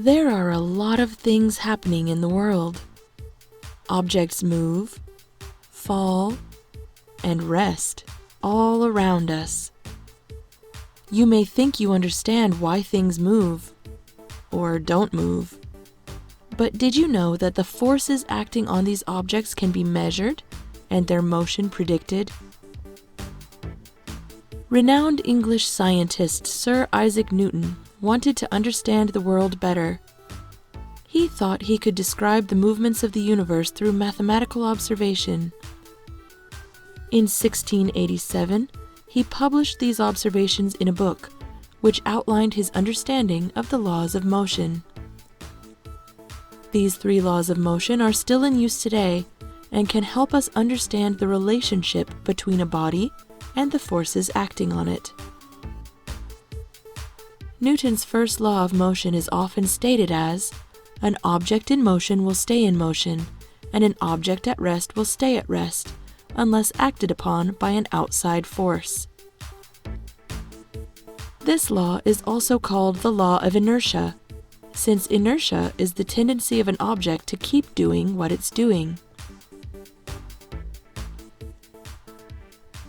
There are a lot of things happening in the world. Objects move, fall, and rest all around us. You may think you understand why things move or don't move. But did you know that the forces acting on these objects can be measured and their motion predicted? Renowned English scientist Sir Isaac Newton wanted to understand the world better. He thought he could describe the movements of the universe through mathematical observation. In 1687, he published these observations in a book, which outlined his understanding of the laws of motion. These 3 laws of motion are still in use today and can help us understand the relationship between a body and the forces acting on it. Newton's first law of motion is often stated as, an object in motion will stay in motion, and an object at rest will stay at rest, unless acted upon by an outside force. This law is also called the law of inertia, since inertia is the tendency of an object to keep doing what it's doing.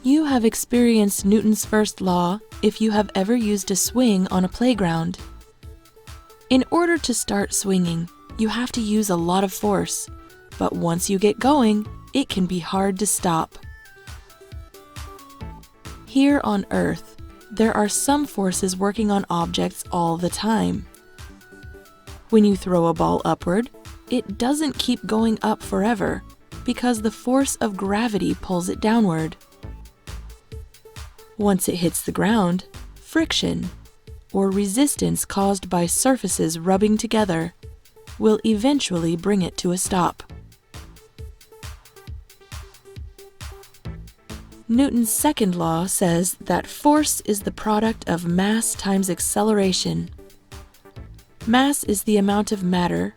You have experienced Newton's first law if you have ever used a swing on a playground. In order to start swinging, you have to use a lot of force, but once you get going, it can be hard to stop. Here on Earth, there are some forces working on objects all the time. When you throw a ball upward, it doesn't keep going up forever because the force of gravity pulls it downward. Once it hits the ground, friction, or resistance caused by surfaces rubbing together, will eventually bring it to a stop. Newton's second law says that force is the product of mass times acceleration. Mass is the amount of matter,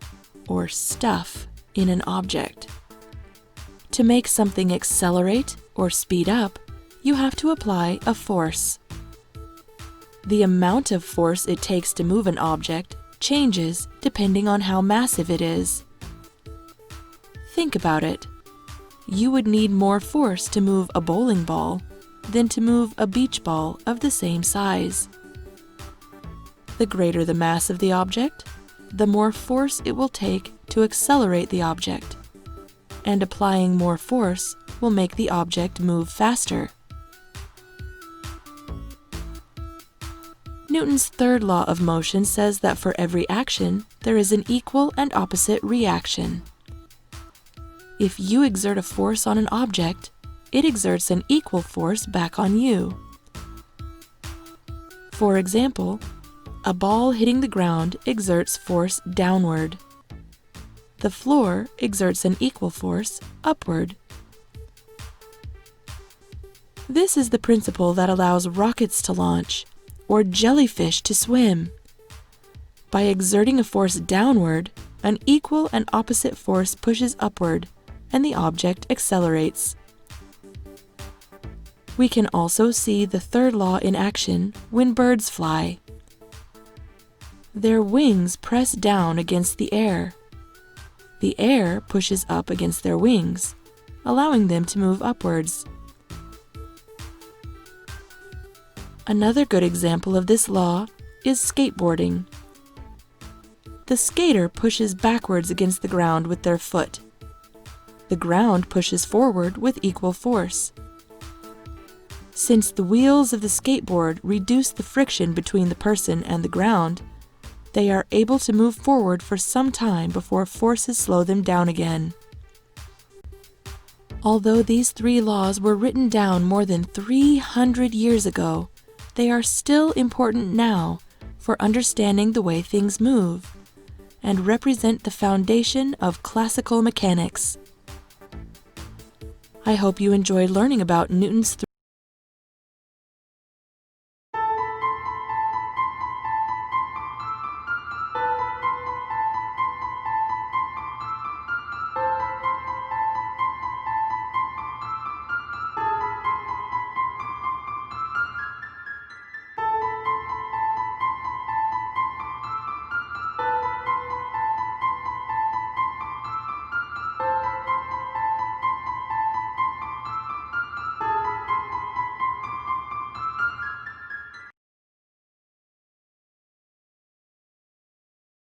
or stuff, in an object. To make something accelerate or speed up, you have to apply a force. The amount of force it takes to move an object changes depending on how massive it is. Think about it. You would need more force to move a bowling ball than to move a beach ball of the same size. The greater the mass of the object, the more force it will take to accelerate the object, and applying more force will make the object move faster. Newton's third law of motion says that for every action, there is an equal and opposite reaction. If you exert a force on an object, it exerts an equal force back on you. For example, a ball hitting the ground exerts force downward. The floor exerts an equal force upward. This is the principle that allows rockets to launch, or jellyfish to swim. By exerting a force downward, an equal and opposite force pushes upward, and the object accelerates. We can also see the third law in action when birds fly. Their wings press down against the air. The air pushes up against their wings, allowing them to move upwards. Another good example of this law is skateboarding. The skater pushes backwards against the ground with their foot. The ground pushes forward with equal force. Since the wheels of the skateboard reduce the friction between the person and the ground, they are able to move forward for some time before forces slow them down again. Although these 3 laws were written down more than 300 years ago, they are still important now for understanding the way things move and represent the foundation of classical mechanics. I hope you enjoyed learning about Newton's